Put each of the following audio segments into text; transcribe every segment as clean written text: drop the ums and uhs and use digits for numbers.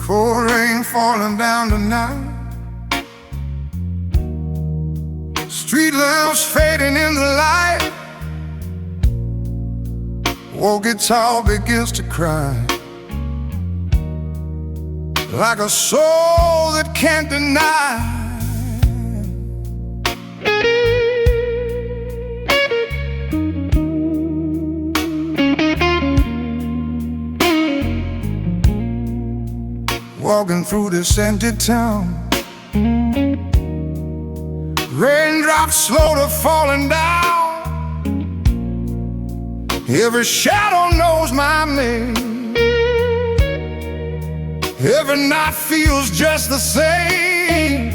Cold rain falling down tonight, street lamps fading in the light. Old guitar begins to cry, like a soul that can't deny. Walking through this empty town, raindrops slowly falling down. Every shadow knows my name. Every night feels just the same.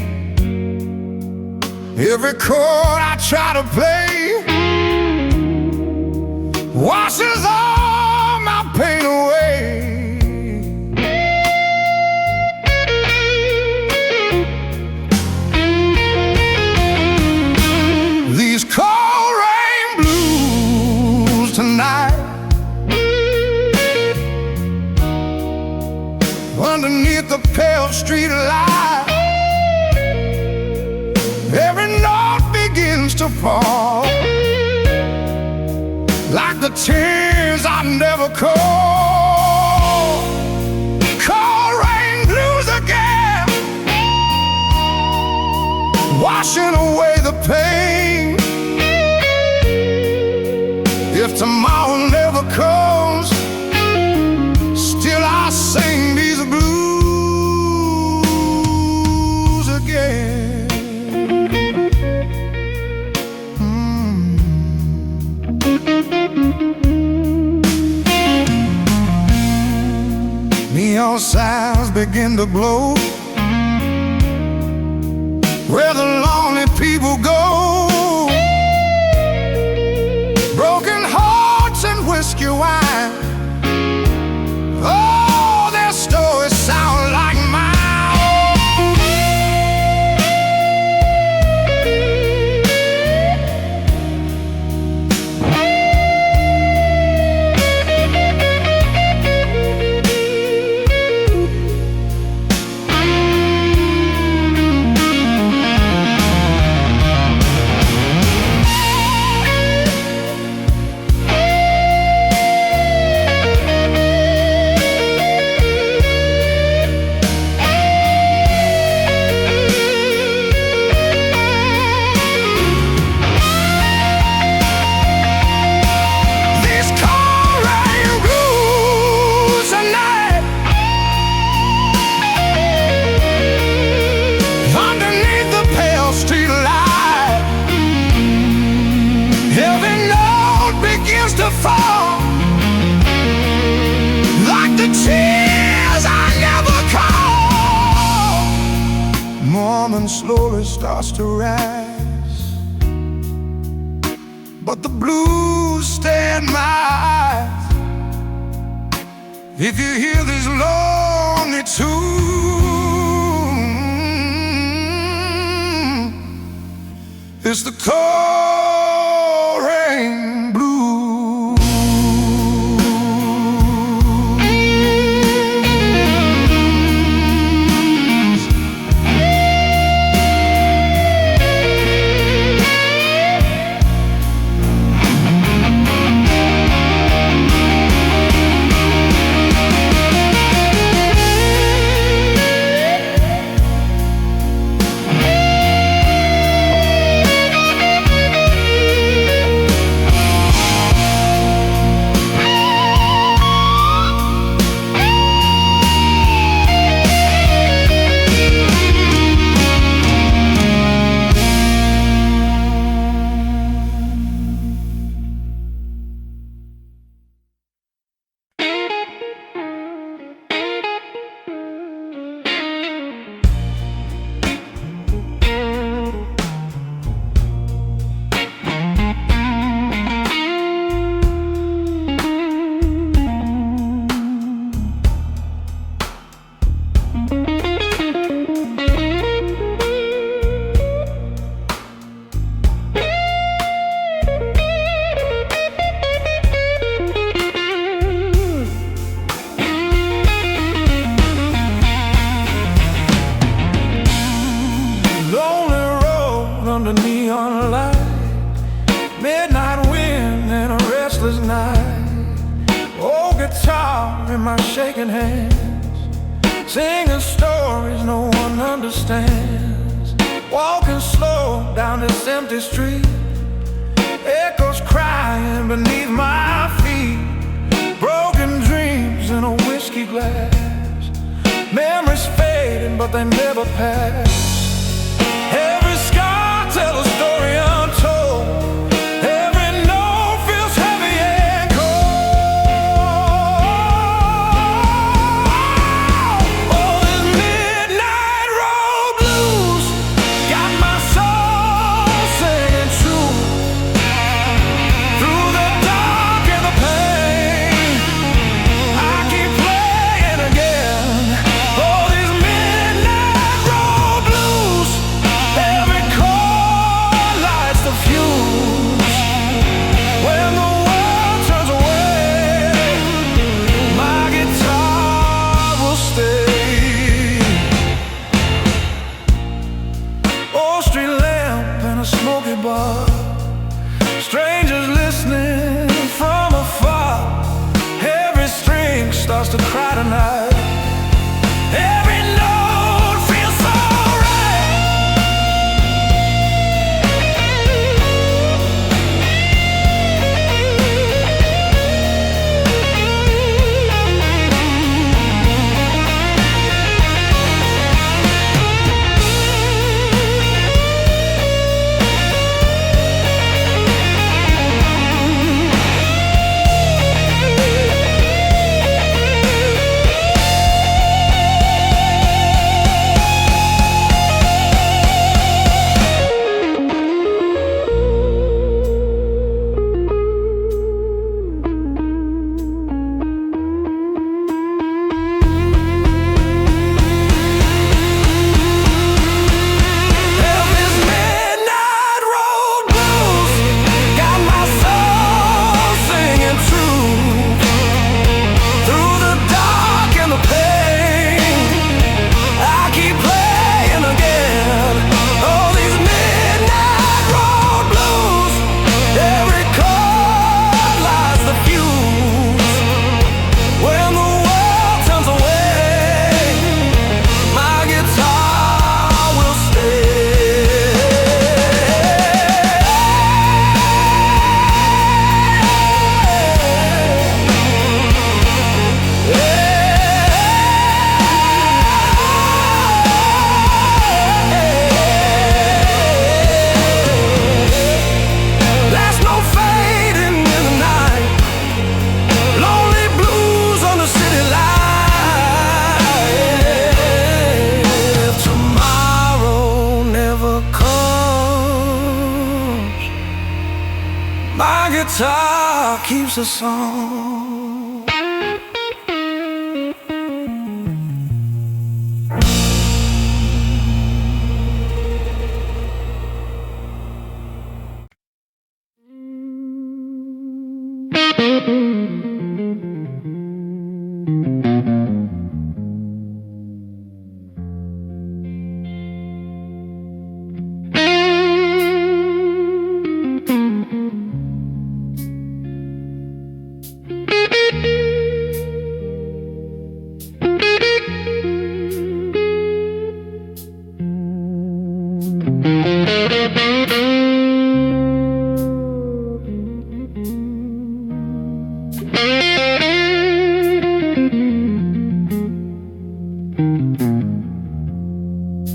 Every chord I try to play washes all my pain away. These cold rain blues tonight, underneath the pale street light, every note begins to fall, like the tears I never called. Cold rain blues again, washing away the pain. If tomorrow never comes, still I sing these blues again. Neon signs begin to glow where the lonely people go. Broken hearts and whiskey wine, oh, their stories sound like mine. To fall like the tears I never caught. Morning slowly starts to rise, but the blues stay in my eyes. If you hear this lonely tune, it's the cold rain blues. broken hands, singing stories no one understands. Walking slow down this empty street, echoes crying beneath my feet. Broken dreams in a whiskey glass, memories fading but they never pass. Every scar tells a story untold. Every note feels heavy and cold. Oh, this midnight road blues got my soul singing true. Through the dark and the pain, I keep playing again. Oh, these midnight road blues, every chord lights the fuse. When the world turns away, my guitar will stay. Oh, street lamp and a smoky bar, strangers listening from afar. Every string starts to cry tonight. Every note feels so right. My guitar keeps a song.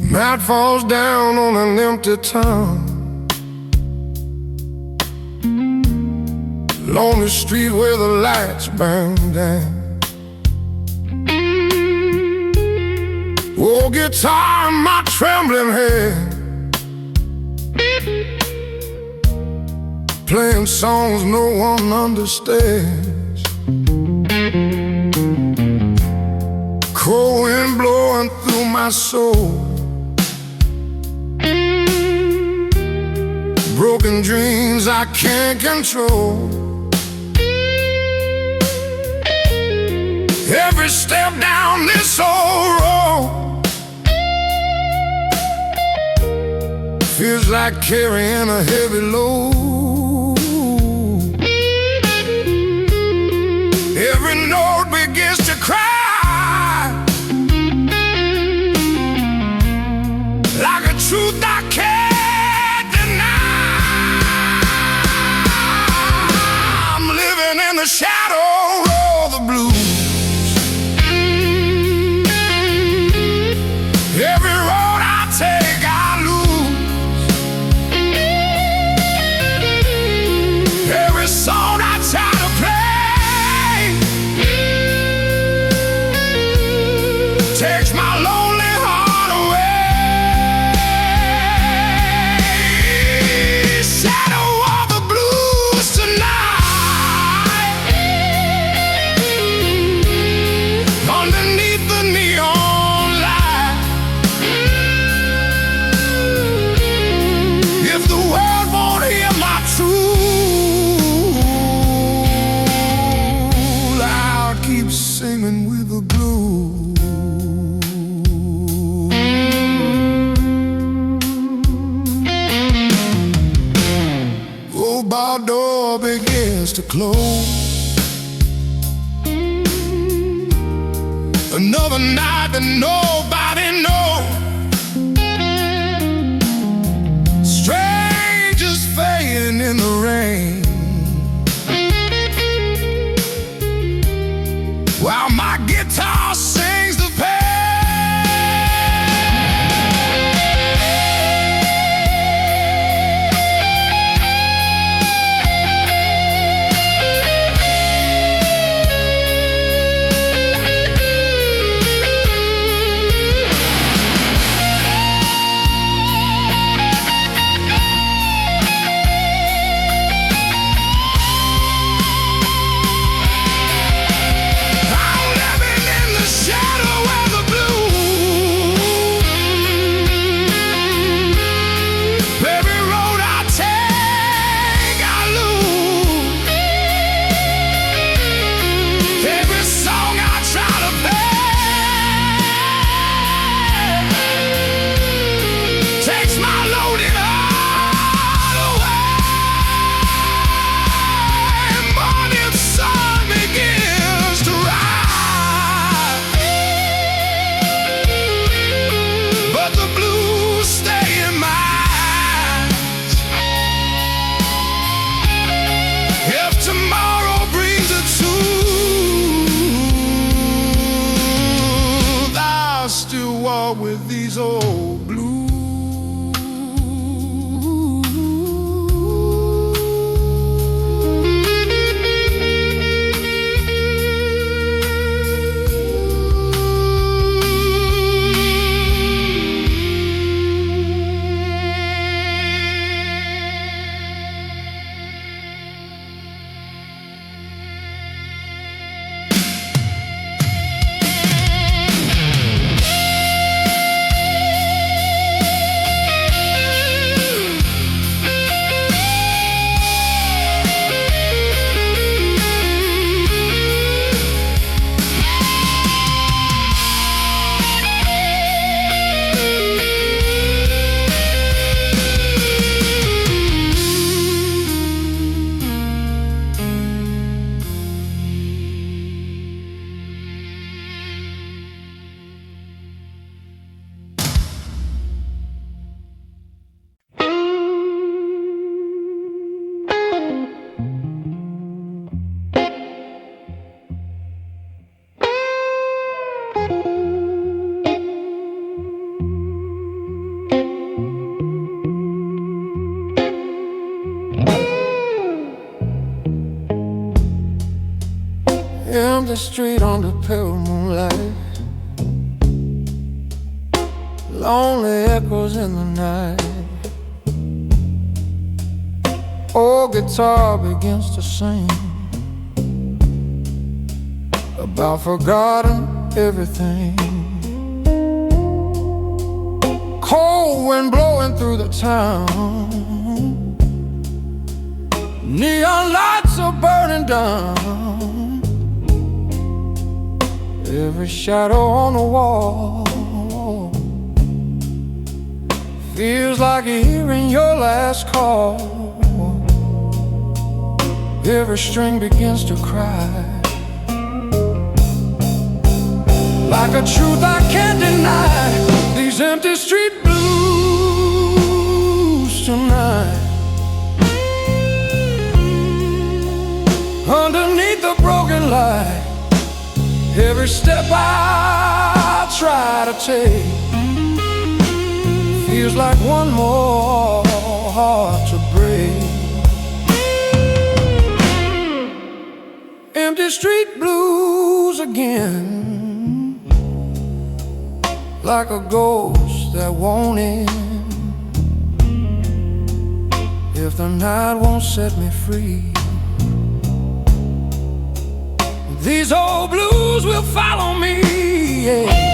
Night falls down on an empty town, lonely street where the lights burn down. Oh, guitar in my trembling hand, playing songs no one understands. Cold wind blowing through my soul, broken dreams I can't control. Every step down this old road feels like carrying a heavy load. Every note begins to cry old bar door begins to close. Another night that nobody knows. Strangers fading in the rain, while my guitar sings the pain. Tomorrow brings a truth, I'll still walk with these old blues. Empty street on the pale moonlight, lonely echoes in the night. Old guitar begins to sing about forgotten everything. Cold wind blowing through the town, neon lights are burning down. Every shadow on the wall feels like hearing your last call. Every string begins to cry, like a truth I can't deny. These empty street blues tonight, underneath the broken light. Every step I try to take feels like one more heart to break. Empty street blues again, like a ghost that won't end. If the night won't set me free, these old blues will follow me, yeah.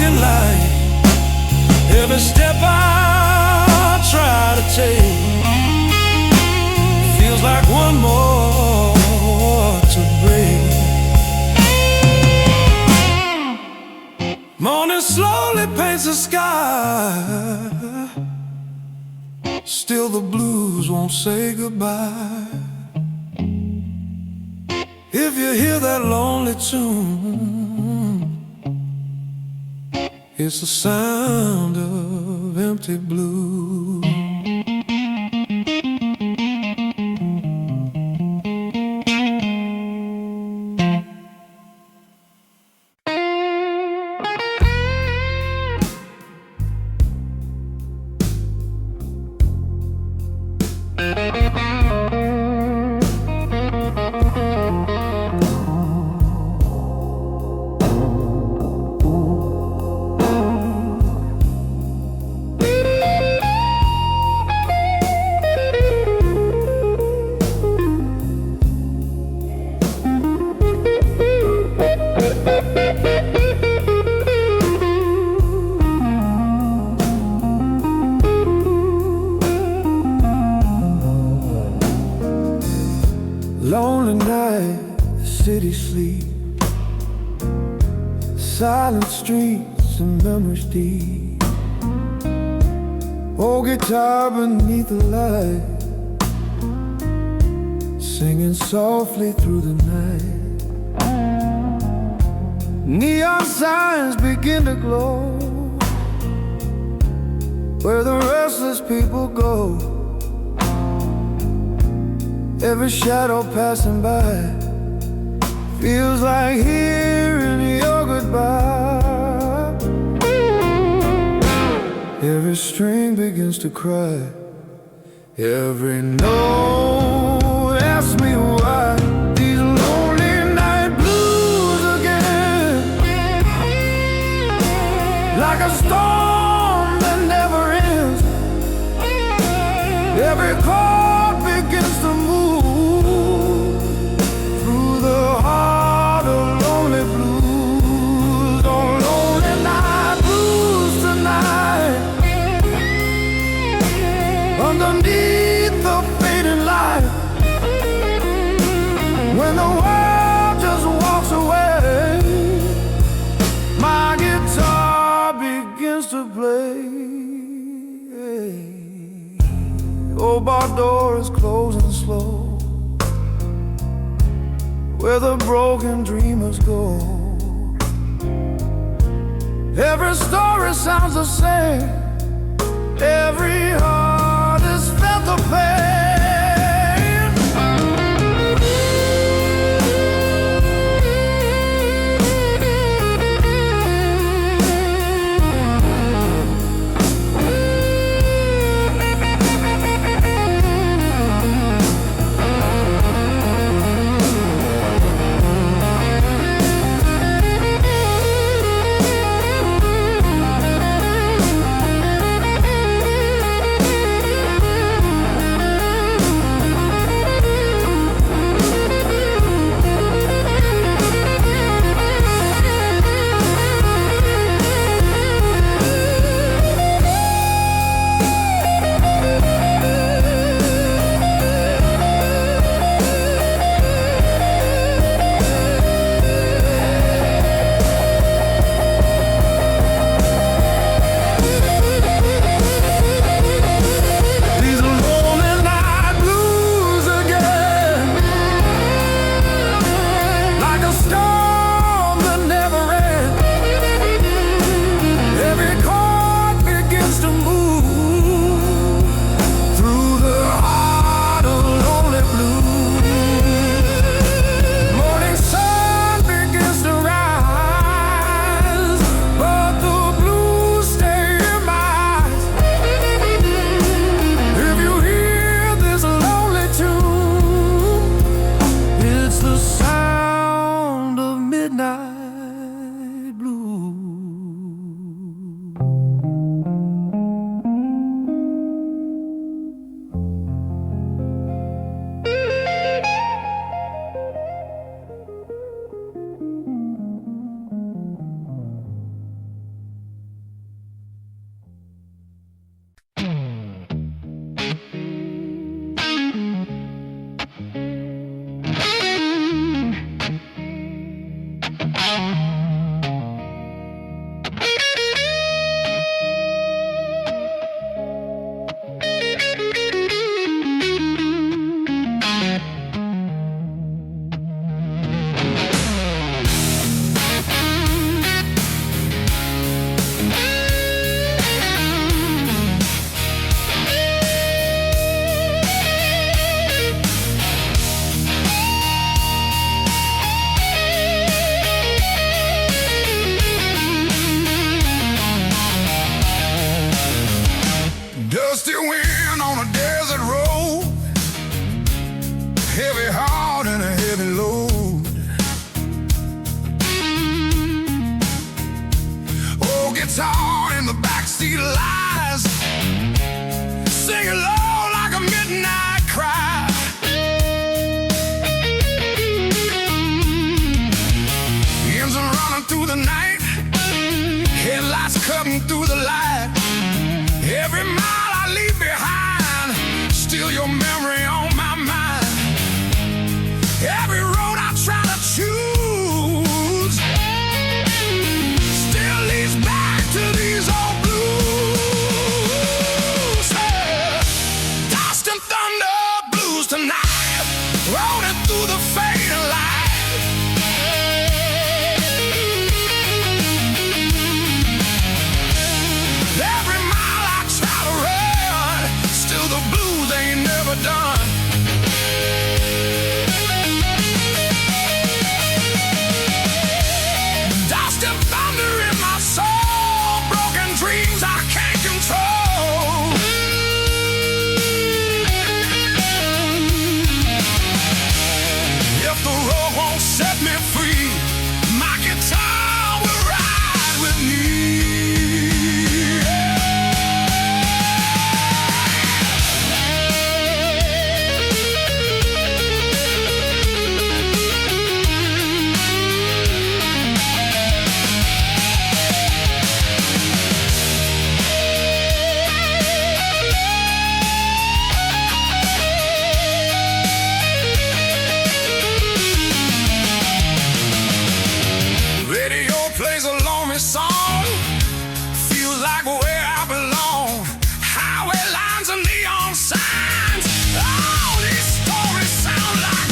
looking like every step I try to take feels like one more to break. Morning slowly paints the sky, still the blues won't say goodbye. If you hear that lonely tune, it's the sound of empty blue. Lonely night, the city sleep, silent streets and memories deep. Old guitar beneath the light, singing softly through the night. Neon signs begin to glow where the restless people go. Every shadow passing by feels like hearing your goodbye. Every string begins to cry, every note asks me why. These lonely night blues again, like a storm that never ends. Every chord begins to move underneath the fading light. When the world just walks away, my guitar begins to play. Old bar door is closing slow, where the broken dreamers go. Every story sounds the same, every heart has felt the pain. see lies, singing low like a midnight cry. Engine running through the night, headlights cutting through the light. Every mile I leave behind, still your memory on my mind. Every road I try to choose still leads back to these old blues. Dust and thunder blues tonight, rolling through the fading light. Every mile I try to run, still the blues ain't never done. Dust and thunder in my soul, broken dreams I can't control. If the road won't set me free, my guitar will ride with me. Radio plays a lonely song, feels like where I belong. Highway lines and neon signs, all these stories sound like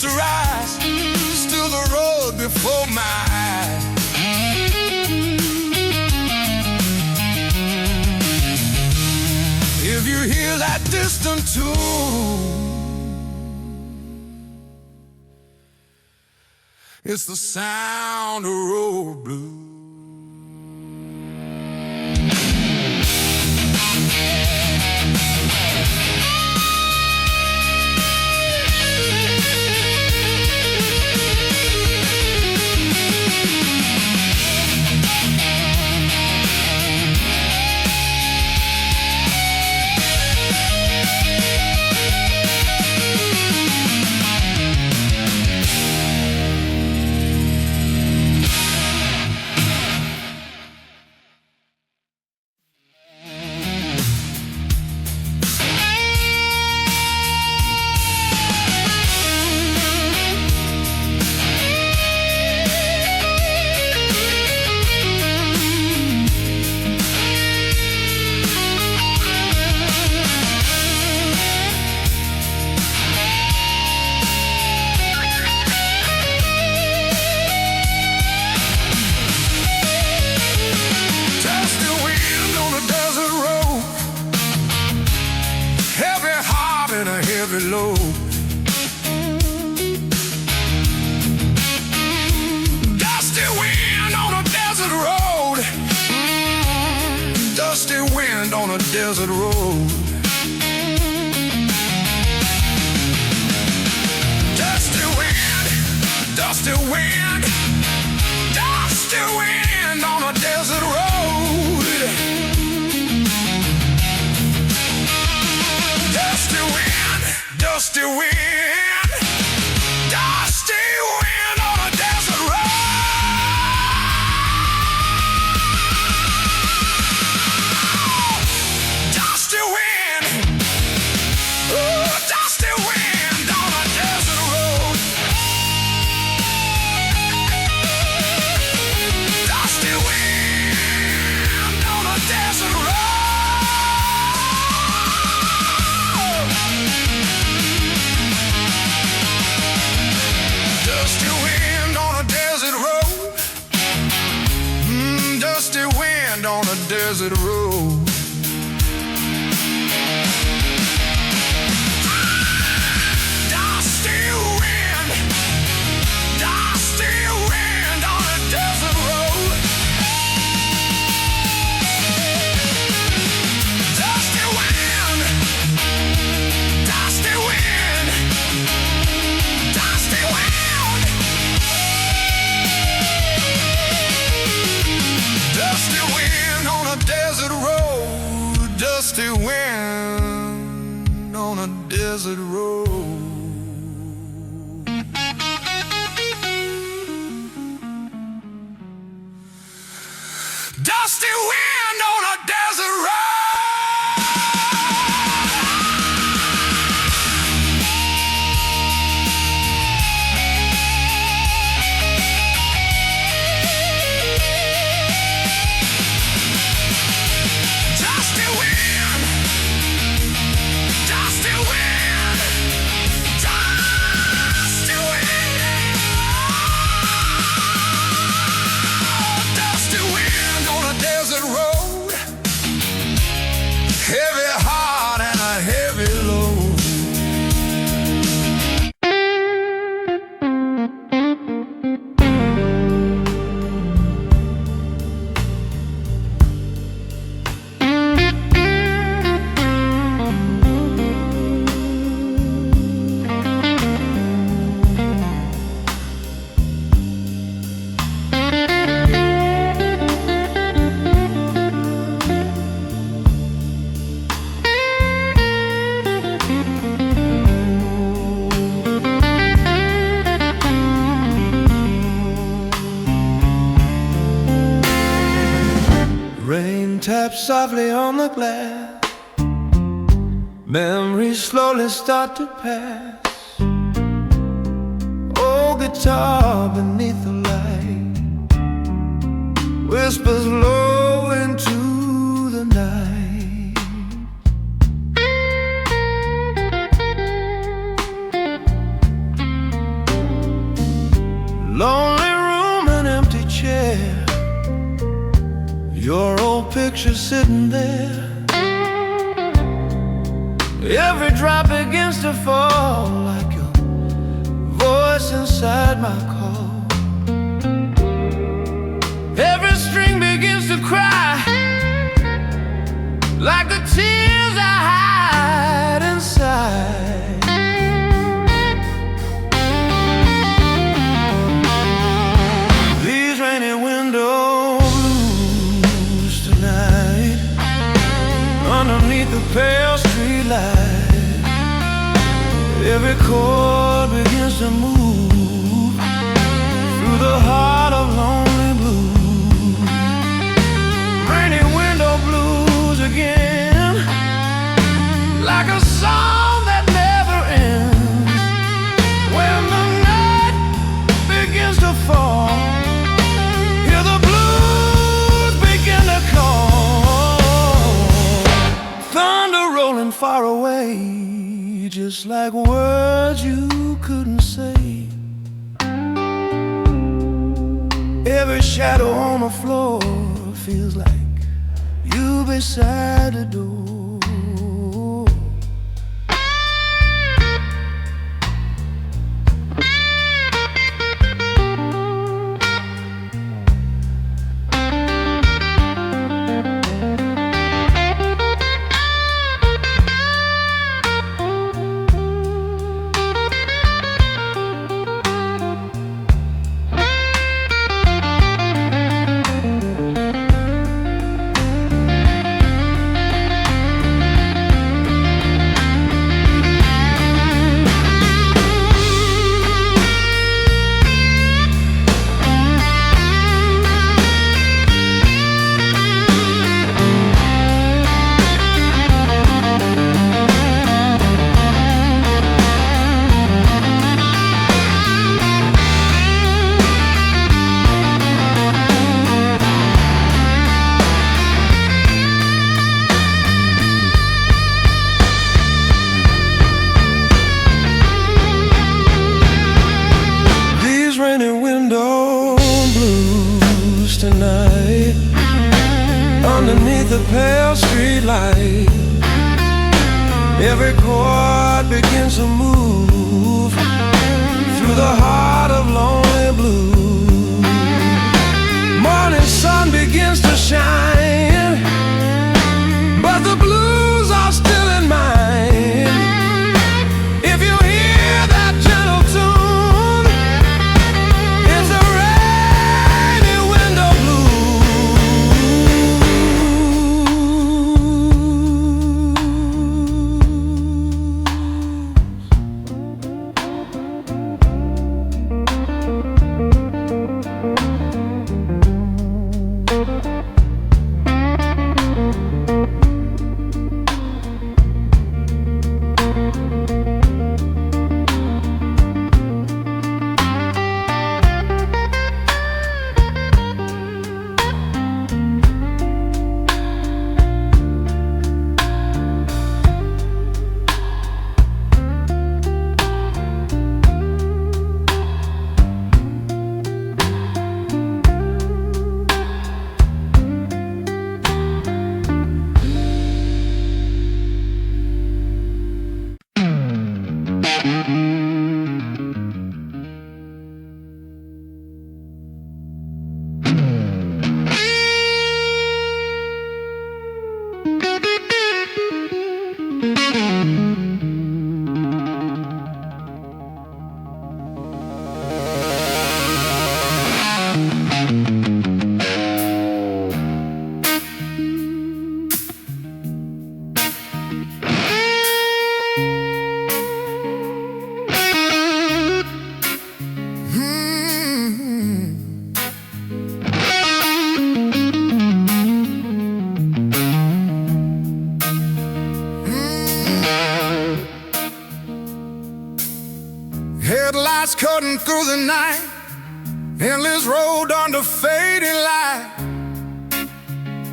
to rise, still the road before my eyes. If you hear that distant tune, it's the sound of road blues. Heavy load, dusty wind on a desert road, dusty wind on a desert road, dusty wind, dusty wind, dusty wind on a desert road, dusty wind. dusty wind, dusty wind on a desert road. Dusty wind, ooh, dusty wind on a desert road. Dusty wind on a desert road. Dusty wind on a desert road. Dusty wind on a desert road. Dusty wind, dusty wind on a desert road. Dusty wind, dusty wind, dusty wind. Dusty wind on a desert road. Dusty wind on a desert road. Dusty wind on a desert road. Dusty wind, dusty wind, dusty wind. Dusty wind on a desert road. Heavy heart and a heavy load. Rain taps softly on the glass. Memories slowly start to pass. Old guitar beneath the light whispers low into the night. Lonely room, an empty chair. Your old picture sitting there. Every drop begins to fall like your voice inside my call. Every string begins to cry like the tears I hide inside. These rainy windows underneath the pale street light, every chord begins to move through the heart of lonely blue. Rainy window blues again, like a song that never ends. When the night begins to fall, hear the blues begin to call. Thunder rolling far away, just like words you couldn't say. Every shadow on the floor feels like you beside the door. Every chord begins to move through the heart of lonely blue. Morning sun begins to shine, but the blues are still in mine. If you hear that gentle tune, it's a rainy window headlights cutting through the night, endless road under fading light.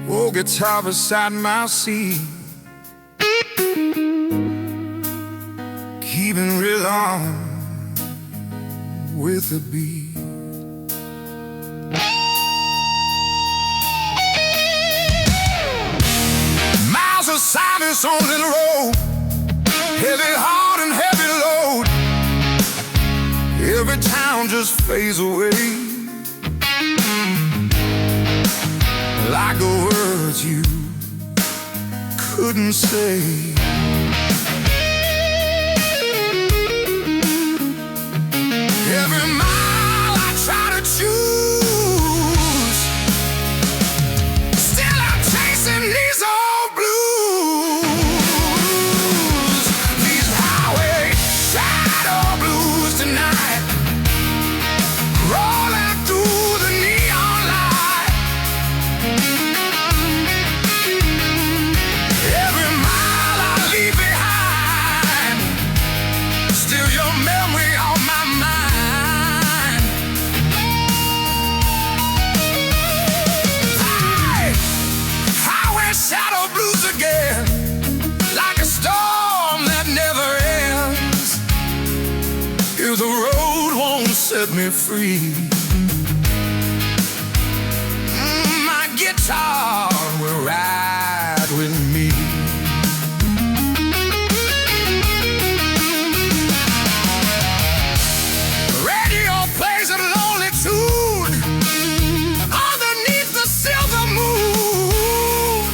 Oh, guitar beside my seat, keeping real on with the beat. Miles of silence on the road, heavy heart and heavy load. Every town just fades away, like the words you couldn't say. Every mile I try to choose, still I'm chasing these old blues. These highway shadow blues tonight, rolling through the neon light. Every mile I leave behind, still your memory on my mind. Hey, highway shadow blues again, like a storm that never ends. If the road won't set me free, my guitar will ride with me. Radio plays a lonely tune underneath the silver moon.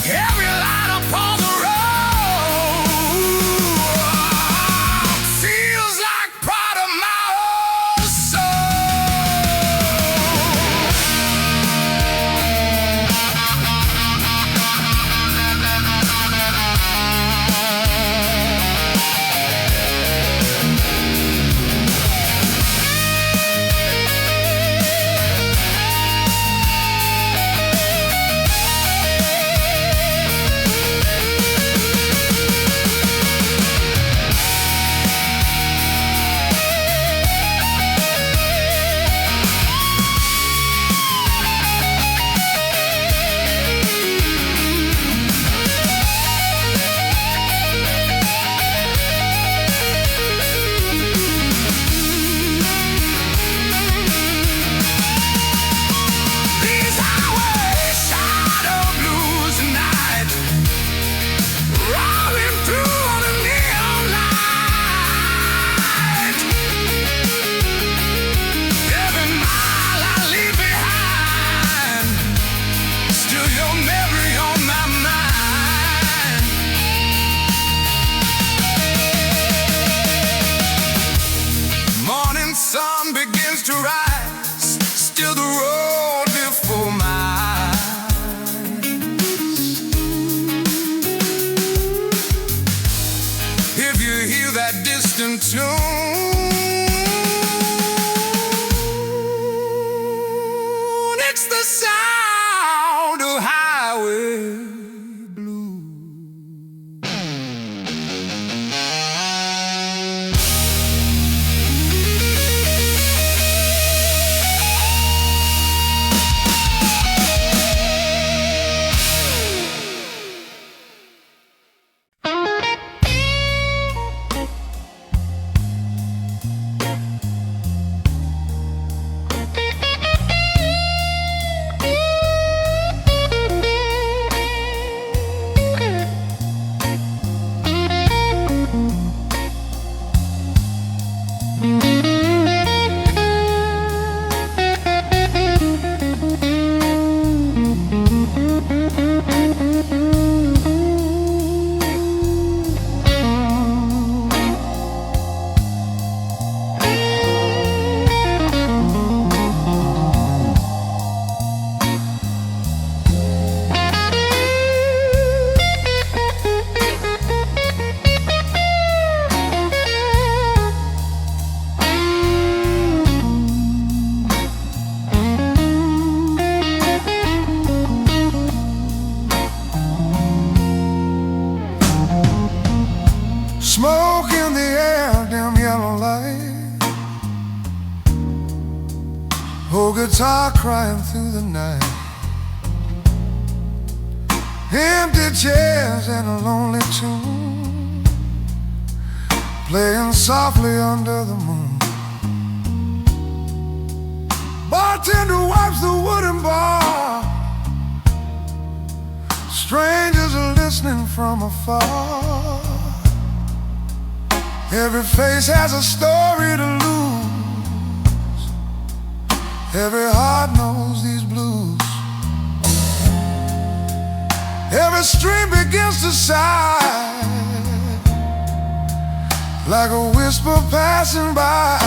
Every light upon the road feels like part of my own soul. guitar crying through the night, empty chairs and a lonely tune playing softly under the moon. Bartender wipes the wooden bar, strangers are listening from afar. Every face has a story to lose, every heart knows these blues. Every stream begins to sigh, like a whisper passing by.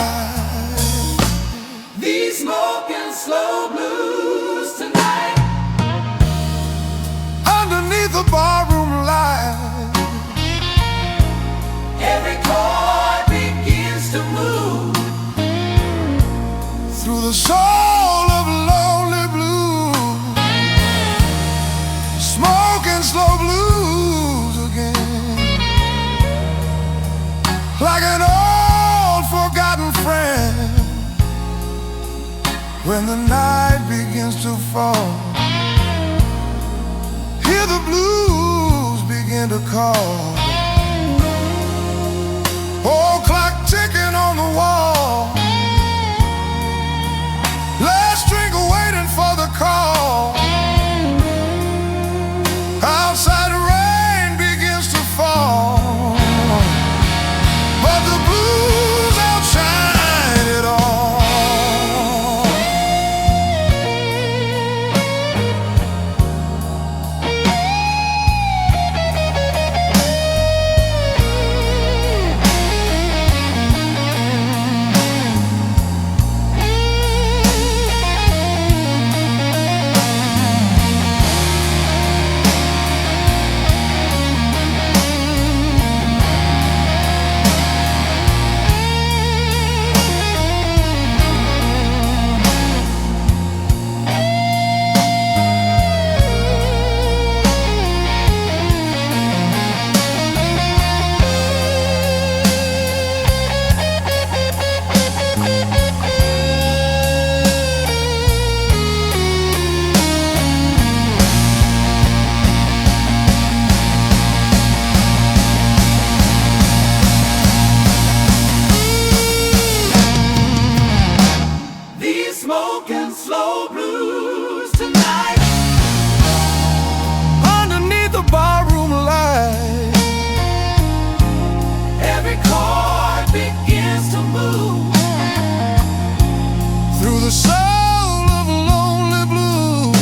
These smoking slow blues tonight, underneath the barroom light, every chord begins to move through the soul of lonely blues, smoking slow blues again, like an old forgotten friend. When the night begins to fall, hear the blues begin to call. Old clock ticking on the wall, last drink waiting for the call. Outside rain begins to fall, but the blues outshine it all. smoking slow blues tonight, Underneath the barroom light, every chord begins to move through the soul of a lonely blue,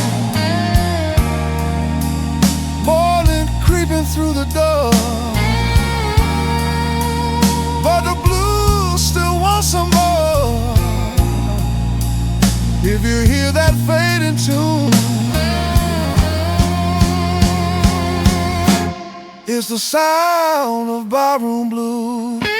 morning creeping through the door, but the blues still want some more. If you hear that fading tune, it's the sound of barroom blues.